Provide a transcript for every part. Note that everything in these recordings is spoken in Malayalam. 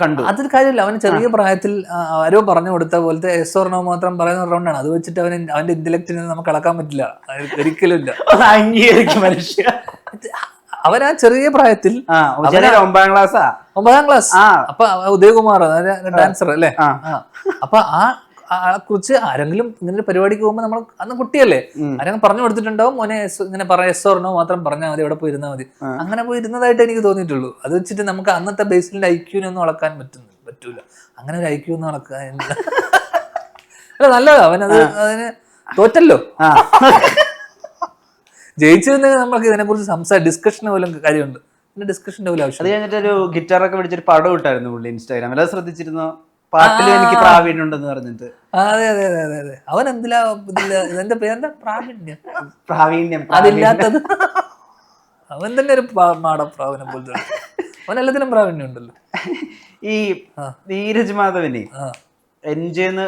കണ്ടു. അതൊരു കാര്യമില്ല. അവന് ചെറിയ പ്രായത്തിൽ ആരോ പറഞ്ഞു കൊടുത്ത പോലത്തെ എസ് ഓർ നോ മാത്രം പറയുന്ന റൗണ്ടാണ്. അത് വെച്ചിട്ട് അവന്റെ ഇന്റലക്റ്റിനെ നമുക്ക് അളക്കാൻ പറ്റില്ല, ഒരിക്കലും ഇല്ല. അംഗീകരിക്കും മനുഷ്യ. അവനാ ചെറിയ പ്രായത്തിൽ 9ാം ക്ലാസ്. അപ്പൊ ഉദയകുമാർ ഡാൻസർ അല്ലേ, അപ്പൊ ആളെ കുറിച്ച് ആരെങ്കിലും ഇങ്ങനെ പരിപാടിക്ക് പോകുമ്പോൾ നമ്മൾ അന്ന് കുട്ടിയല്ലേ, ആരെങ്കിലും പറഞ്ഞു കൊടുത്തിട്ടുണ്ടാവും മോനെ ഇങ്ങനെ പറയാം എസ് ഓർ നോ മാത്രം പറഞ്ഞാൽ മതി, അവിടെ പോയി ഇരുന്നാൽ മതി. അങ്ങനെ പോയി ഇരുന്നതായിട്ട് എനിക്ക് തോന്നിയിട്ടുള്ളൂ. അത് വെച്ചിട്ട് നമുക്ക് അന്നത്തെ ബേസിലിന്റെ ഐക്യൂനെ ഒന്നും അളക്കാൻ പറ്റൂല. അങ്ങനെ ഒരു ഐക്യൂ ഒന്നും അളക്കാൻ അല്ല, നല്ലതാ അവനത്, അതിന് തോറ്റല്ലോ. ജയിച്ചിരുന്നെങ്കിൽ നമുക്ക് ഇതിനെ കുറിച്ച് ഡിസ്കഷന് പോലും കാര്യമുണ്ട്. പിന്നെ ഡിസ്കഷന്റെ പോലും ആവശ്യം. അത് കഴിഞ്ഞിട്ട് ഒരു ഗിറ്റാറൊക്കെ പിടിച്ചൊരു പടം ഇട്ടായിരുന്നു പുള്ളി ഇൻസ്റ്റാഗ്രാമിൽ. അത് ശ്രദ്ധിച്ചിരുന്നോ? പാട്ടിലും എനിക്ക് പ്രാവീണ്യം ഉണ്ടെന്ന് പറഞ്ഞിട്ട്. അതെ അതെ അതെ അതെ അതെ. അവൻ എന്തിലാ ഇതിന്റെ പേരെന്താ, പ്രാവീണ്യം അതില്ലാത്തത്. അവൻ തന്നെ ഒരു മാടപ്രാവീണ്യം പോലത്തെ. അവൻ എല്ലാത്തിനും പ്രാവീണ്യം ഉണ്ടല്ലോ. ഈ നീരജ് മാധവനെ എൻജെന്ന്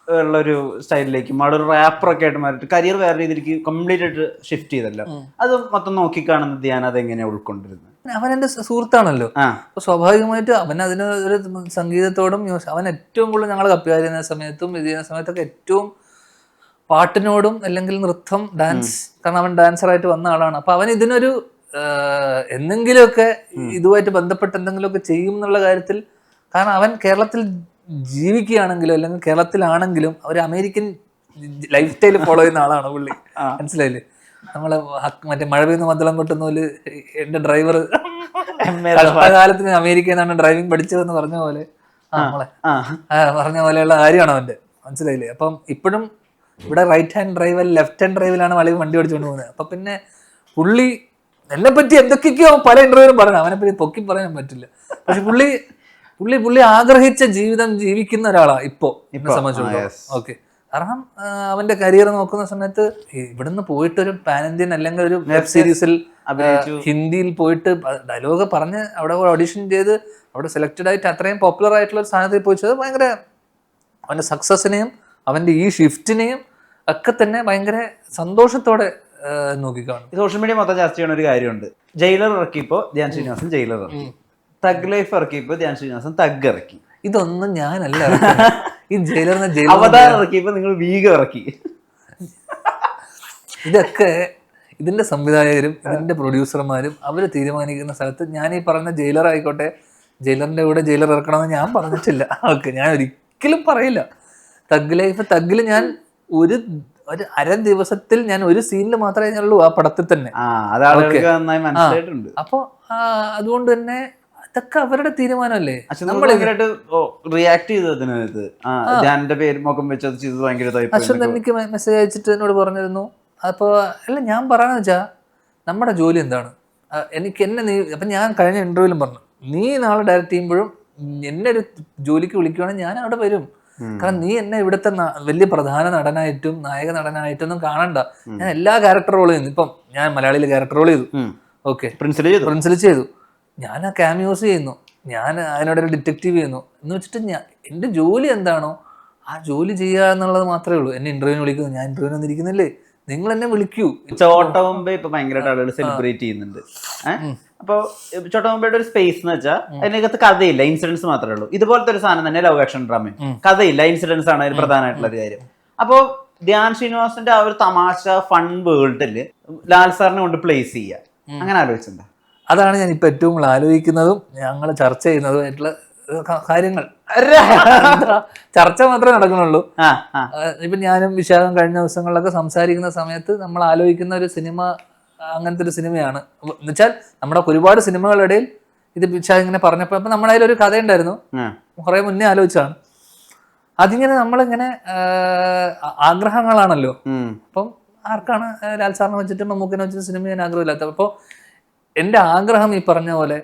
ഉള്ളൊരു സ്റ്റൈലിലേക്ക് ഒരു റാപ്പറൊക്കെ ആയിട്ട് മാറിയിട്ട് കരിയർ വേറെ രീതിയിലേക്ക് കംപ്ലീറ്റ് ആയിട്ട് ഷിഫ്റ്റ് ചെയ്തല്ലോ. അത് മൊത്തം നോക്കിക്കാണുന്ന ധ്യാൻ അതെങ്ങനെയാ ഉൾക്കൊണ്ടിരുന്നത്? അവൻ എന്റെ സുഹൃത്താണല്ലോ, അപ്പൊ സ്വാഭാവികമായിട്ട് അവൻ അതിന് ഒരു സംഗീതത്തോടും അവൻ ഏറ്റവും കൂടുതൽ ഞങ്ങൾ കപ്പിയാരി ചെയ്യുന്ന സമയത്തും ഇത് ചെയ്യുന്ന സമയത്തൊക്കെ ഏറ്റവും പാട്ടിനോടും അല്ലെങ്കിൽ നൃത്തം, ഡാൻസ്, കാരണം അവൻ ഡാൻസറായിട്ട് വന്ന ആളാണ്. അപ്പൊ അവൻ ഇതിനൊരു എന്തെങ്കിലുമൊക്കെ ഇതുമായിട്ട് ബന്ധപ്പെട്ട് എന്തെങ്കിലുമൊക്കെ ചെയ്യും എന്നുള്ള കാര്യത്തിൽ, കാരണം അവൻ കേരളത്തിൽ ജീവിക്കുകയാണെങ്കിലും അല്ലെങ്കിൽ കേരളത്തിലാണെങ്കിലും ഒരു അമേരിക്കൻ ലൈഫ് സ്റ്റൈൽ ഫോളോ ചെയ്യുന്ന ആളാണ് പുള്ളി. മനസ്സിലായില്ലേ? നമ്മള് മറ്റേ മഴ പെയ്യുന്ന മദ്ദളം കൊട്ടുന്ന പോലെ എന്റെ ഡ്രൈവർ കഷ്ടകാലത്തിന് അമേരിക്കയിൽ നിന്നാണ് ഡ്രൈവിംഗ് പഠിച്ചതെന്ന് പറഞ്ഞ പോലെ പറഞ്ഞ പോലെയുള്ള കാര്യമാണ് അവന്റെ. മനസ്സിലായില്ലേ? അപ്പം ഇപ്പോഴും ഇവിടെ right hand driver, left hand ഡ്രൈവിലാണ് വണ്ടി ഓടിച്ചുകൊണ്ട് പോകുന്നത്. അപ്പൊ പിന്നെ പുള്ളി എന്നെ പറ്റി എന്തൊക്കെയോ പല ഇന്റർവ്യൂലും പറയണം, അവനെ പറ്റി പൊക്കി പറയാൻ പറ്റില്ല. പക്ഷെ പുള്ളി ആഗ്രഹിച്ച ജീവിതം ജീവിക്കുന്ന ഒരാളാ ഇപ്പോ എന്നെ സംബന്ധിച്ചിടത്തോളം. ഓക്കെ, കാരണം അവന്റെ കരിയർ നോക്കുന്ന സമയത്ത് ഇവിടുന്ന് പോയിട്ട് ഒരു പാൻ ഇന്ത്യൻ അല്ലെങ്കിൽ ഒരു വെബ് സീരീസിൽ ഹിന്ദിയിൽ പോയിട്ട് ഡയലോഗ് പറഞ്ഞ് അവിടെ ഓഡിഷൻ ചെയ്ത് അവിടെ സെലക്റ്റഡ് ആയിട്ട് അത്രയും പോപ്പുലർ ആയിട്ടുള്ള ഒരു സ്ഥാനത്തിൽ പോയിച്ചത് ഭയങ്കര അവന്റെ സക്സസിനെയും അവന്റെ ഈ ഷിഫ്റ്റിനെയും ഒക്കെ തന്നെ ഭയങ്കര സന്തോഷത്തോടെ നോക്കിക്കാണും. സോഷ്യൽ മീഡിയ മൊത്തം ചർച്ച ചെയ്യുന്ന ഒരു കാര്യമുണ്ട്. ജയിലർ ഇറക്കിയപ്പോ ധ്യാൻ ശ്രീനിവാസൻ ജയിലർ ഇറക്കി, തഗ് ലൈഫ് ഇറക്കിയപ്പോ ധ്യാൻ ശ്രീനിവാസൻ തഗ് ഇറക്കി. ഇതൊന്നും ഞാനല്ല ഈ ജയിലറിന് അവതാർ ഇറക്കിയപ്പോ നിങ്ങൾ വീഗം ഇറക്കി. ഇതൊക്കെ ഇതിന്റെ സംവിധായകരും ഇതിന്റെ പ്രൊഡ്യൂസർമാരും അവര് തീരുമാനിക്കുന്ന സ്ഥലത്ത് ഞാൻ ഈ പറഞ്ഞ ജയിലർ ആയിക്കോട്ടെ, ജയിലറിന്റെ കൂടെ ജയിലർ ഇറക്കണമെന്ന് ഞാൻ പറഞ്ഞിട്ടില്ല. ഓക്കെ, ഞാൻ ഒരിക്കലും പറയില്ല. തഗ്ഗിൽ ഞാൻ ഒരു അര ദിവസത്തിൽ ഞാൻ ഒരു സീനിൽ മാത്രമേ ഉള്ളൂ ആ പടത്തിൽ തന്നെ. അപ്പൊ അതുകൊണ്ട് തന്നെ അതൊക്കെ അവരുടെ തീരുമാനമല്ലേ. അശ്വന്ത് എനിക്ക് മെസ്സേജ് അയച്ചിട്ട് എന്നോട് പറഞ്ഞിരുന്നു. അപ്പൊ അല്ല, ഞാൻ പറയാന്ന് വെച്ചാ നമ്മുടെ ജോലി എന്താണ്, എന്നെ നീ, അപ്പൊ ഞാൻ കഴിഞ്ഞ ഇന്റർവ്യൂവിലും പറഞ്ഞു, നീ നാളെ ഡയറക്റ്റ് ചെയ്യുമ്പോഴും എന്നെ ഒരു ജോലിക്ക് വിളിക്കുവാണെങ്കിൽ ഞാൻ അവിടെ വരും. കാരണം നീ എന്നെ ഇവിടുത്തെ വലിയ പ്രധാന നടനായിട്ടും നായക നടനായിട്ടൊന്നും കാണണ്ട. ഞാൻ എല്ലാ ക്യാരക്ടർ റോൾ ചെയ്യുന്നു. ഇപ്പം ഞാൻ മലയാളിയിൽ ക്യാരക്ടർ റോൾ ചെയ്തു, ഓക്കെ, പ്രിൻസിൽ ചെയ്തു, ഞാൻ ആ ക്യാമിയോസ് ചെയ്യുന്നു, ഞാൻ അതിനോടൊരു ഡിറ്റക്റ്റീവ് ചെയ്യുന്നു എന്ന് വെച്ചിട്ട് എൻ്റെ ജോലി എന്താണോ ആ ജോലി ചെയ്യുക എന്നുള്ളത് മാത്രമേ ഉള്ളൂ. എന്നെ ഇന്റർവ്യൂവിന് വിളിക്കുന്നു, ഞാൻ ഇന്റർവ്യൂവിന് വന്നിരിക്കുന്നില്ലേ, നിങ്ങൾ എന്നെ വിളിക്കൂ. ചോട്ടമുമ്പേ ഇപ്പൊ ഭയങ്കരമായിട്ട് ആളുകൾ സെലിബ്രേറ്റ് ചെയ്യുന്നുണ്ട്. അപ്പൊ ചോട്ടമുമ്പയുടെ ഒരു സ്പേസ് എന്ന് വെച്ചാൽ അതിനകത്ത് കഥയില്ല, ഇൻസിഡൻസ് മാത്രമേ ഉള്ളൂ. ഇതുപോലത്തെ ഒരു സാധനം തന്നെ ലവ് ആക്ഷൻ ഡ്രാമ, കഥയില്ല, ഇൻസിഡൻസ് ആണ് അതിൽ പ്രധാനമായിട്ടുള്ള ഒരു കാര്യം. അപ്പോ ധ്യാൻ ശ്രീനിവാസന്റെ ആ ഒരു തമാശ ഫൺ വേൾഡില് ലാൽ സാറിനെ കൊണ്ട് പ്ലേസ് ചെയ്യുക, അങ്ങനെ ആലോചിച്ചിട്ടുണ്ടോ? അതാണ് ഞാൻ ഇപ്പൊ ഏറ്റവും കൂടുതൽ ആലോചിക്കുന്നതും ഞങ്ങൾ ചർച്ച ചെയ്യുന്നതുമായിട്ടുള്ള കാര്യങ്ങൾ. ചർച്ച മാത്രമേ നടക്കുന്നുള്ളൂ. ഇപ്പൊ ഞാനും വിശാഖം കഴിഞ്ഞ ദിവസങ്ങളിലൊക്കെ സംസാരിക്കുന്ന സമയത്ത് നമ്മൾ ആലോചിക്കുന്ന ഒരു സിനിമ അങ്ങനത്തെ ഒരു സിനിമയാണ്. എന്നുവെച്ചാൽ നമ്മുടെ ഒരുപാട് സിനിമകളിടയിൽ ഇത് വിശാഖം ഇങ്ങനെ പറഞ്ഞപ്പോ അപ്പൊ നമ്മുടെ അതിലൊരു കഥയുണ്ടായിരുന്നു, കുറെ മുന്നേ ആലോചിച്ചാണ്. അതിങ്ങനെ നമ്മളിങ്ങനെ ആഗ്രഹങ്ങളാണല്ലോ. അപ്പം ആർക്കാണ് ലാൽ സാറിനെ വെച്ചിട്ട് മമ്മൂക്കിനെ വെച്ചിട്ട് സിനിമ ചെയ്യാൻ ആഗ്രഹമില്ലാത്ത? അപ്പോൾ എൻ്റെ ആഗ്രഹം ഈ പറഞ്ഞ പോലെ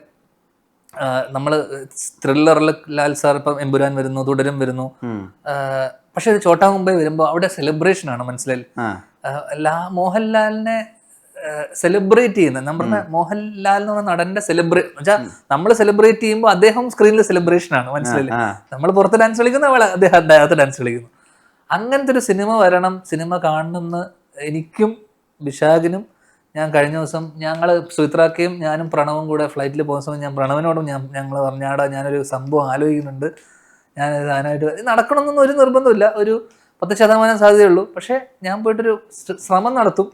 നമ്മള് ത്രില്ലറിൽ ലാൽ സാർ ഇപ്പം എമ്പുരാൻ വരുന്നു, തുടരും വരുന്നു. പക്ഷെ ഇത് ചോട്ടാ മുംബൈ വരുമ്പോൾ അവിടെ സെലിബ്രേഷൻ ആണ്. മനസ്സിലായില്ല, മോഹൻലാലിനെ സെലിബ്രേറ്റ് ചെയ്യുന്നത്, നമ്മുടെ മോഹൻലാൽ എന്ന് പറഞ്ഞ നടന്റെ സെലിബ്രേറ്റ് വെച്ചാൽ നമ്മൾ സെലിബ്രേറ്റ് ചെയ്യുമ്പോൾ അദ്ദേഹം സ്ക്രീനിൽ സെലിബ്രേഷൻ ആണ്. മനസ്സിലായില്ലേ, നമ്മൾ പുറത്ത് ഡാൻസ് കളിക്കുന്ന അദ്ദേഹം അകത്ത് ഡാൻസ് കളിക്കുന്നു. അങ്ങനത്തെ ഒരു സിനിമ വരണം, സിനിമ കാണണമെന്ന് എനിക്കും വിശാഖിനും ഞാൻ കഴിഞ്ഞ ദിവസം ഞങ്ങൾ സുമിത്രാക്കയും ഞാനും പ്രണവും കൂടെ ഫ്ലൈറ്റിൽ പോകുന്ന സമയം ഞാൻ പ്രണവിനോടും ഞങ്ങൾ പറഞ്ഞാടാ ഞാനൊരു സംഭവം ആലോചിക്കുന്നുണ്ട്, ഞാൻ അതിനായിട്ട് നടക്കണമെന്നൊന്നും ഒരു നിർബന്ധമില്ല, ഒരു 10% സാധ്യതയുള്ളൂ, പക്ഷെ ഞാൻ പോയിട്ടൊരു ശ്രമം നടത്തും.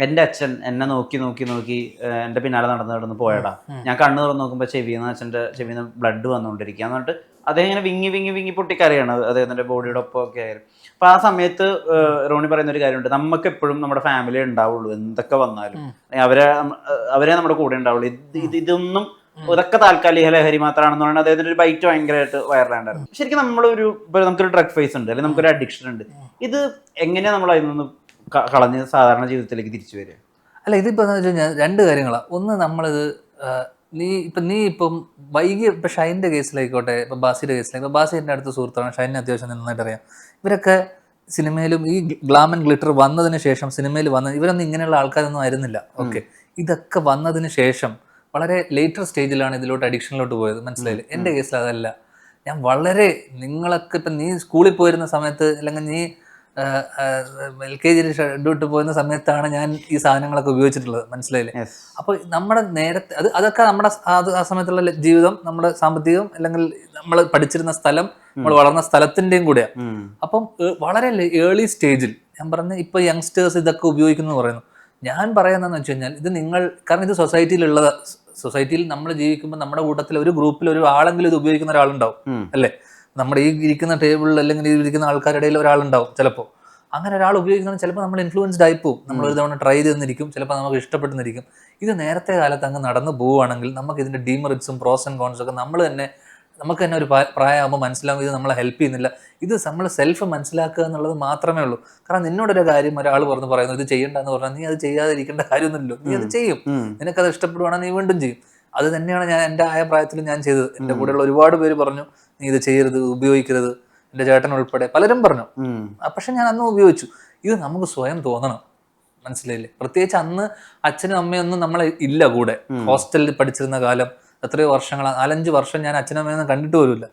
എന്റെ അച്ഛൻ എന്നെ നോക്കി നോക്കി നോക്കി എന്റെ പിന്നാലെ നടന്ന് പോയടാ. ഞാൻ കണ്ണു തുറന്ന് നോക്കുമ്പോൾ അച്ഛന്റെ ചെവിന്ന് ബ്ലഡ് വന്നുകൊണ്ടിരിക്കുക. എന്നിട്ട് അദ്ദേഹം ഇങ്ങനെ വിങ്ങി വിങ്ങി വിങ്ങി പൊട്ടിക്കറിയാണ് അദ്ദേഹത്തിന്റെ ബോഡിയുടെ ഒപ്പം ഒക്കെ ആയിരുന്നു. അപ്പൊ ആ സമയത്ത് റോണി പറയുന്ന ഒരു കാര്യമുണ്ട്, നമുക്ക് എപ്പോഴും നമ്മുടെ ഫാമിലി ഉണ്ടാവുള്ളൂ എന്തൊക്കെ വന്നാലും, അവരെ നമ്മുടെ കൂടെ ഉണ്ടാവുള്ളൂ. ഇതൊന്നും ഇതൊക്കെ താൽക്കാലിക ലഹരി മാത്രമാണെന്ന് പറഞ്ഞാൽ അദ്ദേഹത്തിന്റെ ഒരു ബൈറ്റ് ഭയങ്കരമായിട്ട് വൈറലാണ്ടായിരുന്നു. ശരിക്കും നമുക്കൊരു ഡ്രഗ് ഫേസ് ഉണ്ട്, അല്ലെങ്കിൽ നമുക്കൊരു അഡിക്ഷൻ ഉണ്ട്. ഇത് എങ്ങനെയാ നമ്മൾ അതിൽ നിന്ന് കളഞ്ഞ് സാധാരണ ജീവിതത്തിലേക്ക് തിരിച്ചു വരിക? അല്ല, ഇതിപ്പോ എന്ന് വെച്ച് കഴിഞ്ഞാൽ 2 കാര്യങ്ങളാണ്. ഒന്ന്, നമ്മളിത് നീ ഇപ്പം വൈകി ഇപ്പൊ ഷൈൻ്റെ കേസിലായിക്കോട്ടെ, ഇപ്പൊ ബാസിയുടെ കേസിലായിക്കോട്ടെ, ബാസി എൻ്റെ അടുത്ത സുഹൃത്താണ്, ഷൈനെ അത്യാവശ്യം നന്നായിട്ട് അറിയാം. ഇവരൊക്കെ സിനിമയിലും ഈ ഗ്ലാം ആൻഡ് ഗ്ലിറ്റർ വന്നതിന് ശേഷം സിനിമയിൽ ഇവരൊന്നും ഇങ്ങനെയുള്ള ആൾക്കാരൊന്നും ആയിരുന്നില്ല. ഓക്കെ, ഇതൊക്കെ വന്നതിന് ശേഷം വളരെ ലേറ്റർ സ്റ്റേജിലാണ് ഇതിലോട്ട് അഡിക്ഷനിലോട്ട് പോയത്. മനസ്സിലായില്ലേ? എൻ്റെ കേസിൽ അതല്ല. ഞാൻ വളരെ, നിങ്ങളൊക്കെ ഇപ്പം നീ സ്കൂളിൽ പോയിരുന്ന സമയത്ത്, അല്ലെങ്കിൽ നീ LKG ഷെഡ്യൂട്ട് പോയിരുന്ന സമയത്താണ് ഞാൻ ഈ സാധനങ്ങളൊക്കെ ഉപയോഗിച്ചിട്ടുള്ളത്. മനസ്സിലായില്ലേ? അപ്പോൾ നമ്മുടെ നേരത്തെ അതൊക്കെ നമ്മുടെ ആ സമയത്തുള്ള ജീവിതം, നമ്മുടെ സാമ്പത്തികം, അല്ലെങ്കിൽ നമ്മൾ പഠിച്ചിരുന്ന സ്ഥലം, നമ്മൾ വളർന്ന സ്ഥലത്തിൻ്റെയും കൂടെയാണ്. അപ്പം വളരെ ഏർലി സ്റ്റേജിൽ ഞാൻ പറഞ്ഞ ഇപ്പോൾ യങ്സ്റ്റേഴ്സ് ഇതൊക്കെ ഉപയോഗിക്കുന്നു പറയുന്നു. ഞാൻ പറയുന്നതെന്ന് വെച്ച് കഴിഞ്ഞാൽ, ഇത് കാരണം ഇത് സൊസൈറ്റിയിൽ നമ്മൾ ജീവിക്കുമ്പോൾ നമ്മുടെ കൂട്ടത്തിൽ ഒരു ഗ്രൂപ്പിൽ ഒരു ആളെങ്കിലും ഇത് ഉപയോഗിക്കുന്ന ഒരാളുണ്ടാവും, അല്ലേ? നമ്മുടെ ഈ ഇരിക്കുന്ന ടേബിളിൽ അല്ലെങ്കിൽ ഈ ഇരിക്കുന്ന ആൾക്കാരുടെ ഇടയിൽ ഒരാളുണ്ടാവും ചിലപ്പോൾ. അങ്ങനെ ഒരാൾ ഉപയോഗിക്കുന്നത് ചിലപ്പോൾ നമ്മൾ ഇൻഫ്ലുവൻസ്ഡ് ആയിപ്പോവും. നമ്മൾ ഒരു തവണ ട്രൈ ചെയ്തെന്നിരിക്കും, ചിലപ്പോൾ നമുക്ക് ഇഷ്ടപ്പെടുന്നിരിക്കും. ഇത് നേരത്തെ കാലത്ത് അങ്ങ് നടന്നു പോവുകയാണെങ്കിൽ നമുക്ക് ഇതിൻ്റെ ഡീമെറിറ്റ്സും പ്രോസ് ആൻഡ് കോൺസും ഒക്കെ നമുക്ക് തന്നെ ഒരു പ്രായമാകുമ്പോൾ മനസ്സിലാവും ഇത് നമ്മളെ ഹെൽപ്പ് ചെയ്യുന്നില്ല. ഇത് നമ്മൾ സെൽഫ് മനസ്സിലാക്കുക എന്നുള്ളത് മാത്രമേ ഉള്ളൂ. കാരണം നിന്നോടൊരു കാര്യം ഒരാൾ പറയുന്നു ഇത് ചെയ്യണ്ടെന്ന് പറഞ്ഞാൽ നീ അത് ചെയ്യാതിരിക്കേണ്ട കാര്യമൊന്നുമില്ലല്ലോ. നീ അത് ചെയ്യും, നിനക്കത് ഇഷ്ടപ്പെടുവാണെങ്കിൽ നീ വീണ്ടും ചെയ്യും. അത് തന്നെയാണ് ഞാൻ എൻ്റെ ആയ പ്രായത്തിൽ ഞാൻ ചെയ്തത്. എൻ്റെ കൂടെയുള്ള ഒരുപാട് പേര് പറഞ്ഞു നീ ഇത് ചെയ്യരുത്, ഉപയോഗിക്കരുത്. എൻ്റെ ചേട്ടൻ ഉൾപ്പെടെ പലരും പറഞ്ഞു. പക്ഷെ ഞാൻ അന്ന് ഉപയോഗിച്ചു. ഇത് നമുക്ക് സ്വയം തോന്നണം. മനസ്സിലായില്ലേ? പ്രത്യേകിച്ച് അന്ന് അച്ഛനും അമ്മയൊന്നും നമ്മളെ ഇല്ല കൂടെ. ഹോസ്റ്റലിൽ പഠിച്ചിരുന്ന കാലം എത്രയോ വർഷങ്ങൾ, 4-5 വർഷം ഞാൻ അച്ഛനും അമ്മയൊന്നും കണ്ടിട്ട് പോലുമില്ല.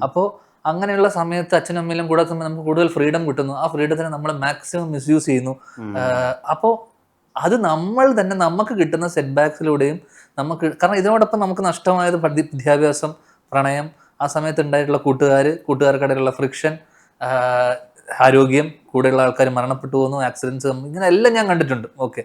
അപ്പോൾ അങ്ങനെയുള്ള സമയത്ത് അച്ഛനും അമ്മയിലും കൂടെ നമുക്ക് കൂടുതൽ ഫ്രീഡം കിട്ടുന്നു. ആ ഫ്രീഡത്തിനെ നമ്മൾ മാക്സിമം മിസ്യൂസ് ചെയ്യുന്നു. അപ്പോൾ അത് നമ്മൾ തന്നെ നമുക്ക് കിട്ടുന്ന സെറ്റ് ബാക്സിലൂടെയും കാരണം ഇതിനോടൊപ്പം നമുക്ക് നഷ്ടമായത് വിദ്യാഭ്യാസം, പ്രണയം, ആ സമയത്ത് ഉണ്ടായിട്ടുള്ള കൂട്ടുകാർക്കിടയിലുള്ള ഫ്രിക്ഷൻ, ആരോഗ്യം, കൂടെയുള്ള ആൾക്കാർ മരണപ്പെട്ടു പോകുന്നു, ആക്സിഡൻസ്, ഇങ്ങനെ എല്ലാം ഞാൻ കണ്ടിട്ടുണ്ട്. ഓക്കെ,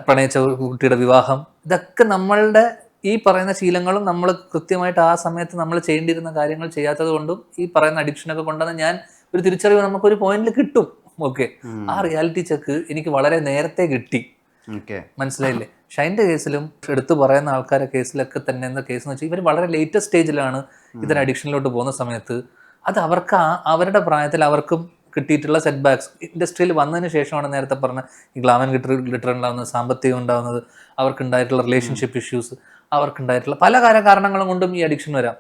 പ്രണയിച്ച കുട്ടിയുടെ വിവാഹം, ഇതൊക്കെ നമ്മളുടെ ഈ പറയുന്ന ശീലങ്ങളും നമ്മൾ കൃത്യമായിട്ട് ആ സമയത്ത് നമ്മൾ ചെയ്യേണ്ടിയിരുന്ന കാര്യങ്ങൾ ചെയ്യാത്തത് കൊണ്ടും ഈ പറയുന്ന അഡിക്ഷനൊക്കെ കൊണ്ടുവന്ന് ഞാൻ ഒരു തിരിച്ചറിവ് നമുക്കൊരു പോയിന്റിൽ കിട്ടും. ഓക്കെ, ആ റിയാലിറ്റി ചെക്ക് എനിക്ക് വളരെ നേരത്തെ കിട്ടി. മനസ്സിലായില്ലേ? ഷൈൻ്റെ കേസിലും എടുത്തു പറയുന്ന ആൾക്കാരുടെ കേസിലൊക്കെ തന്നെ എന്താ കേസ് എന്ന് വെച്ചാൽ ഇവർ വളരെ ലേറ്റസ്റ്റ് സ്റ്റേജിലാണ് ഇതിന് അഡിക്ഷനിലോട്ട് പോകുന്ന സമയത്ത് അത് അവർക്ക് അവരുടെ പ്രായത്തിൽ അവർക്കും കിട്ടിയിട്ടുള്ള സെറ്റ് ബാക്സ് ഇൻഡസ്ട്രിയിൽ വന്നതിന് ശേഷമാണ് നേരത്തെ പറഞ്ഞ ഈ ഗ്ലാം ആൻഡ് ഗ്ലിറ്റർ ഉണ്ടാകുന്നത്, സാമ്പത്തികം ഉണ്ടാകുന്നത്, അവർക്കുണ്ടായിട്ടുള്ള റിലേഷൻഷിപ്പ് ഇഷ്യൂസ്, അവർക്കുണ്ടായിട്ടുള്ള പല കാരണങ്ങളും കൊണ്ടും ഈ അഡിക്ഷൻ വരാം.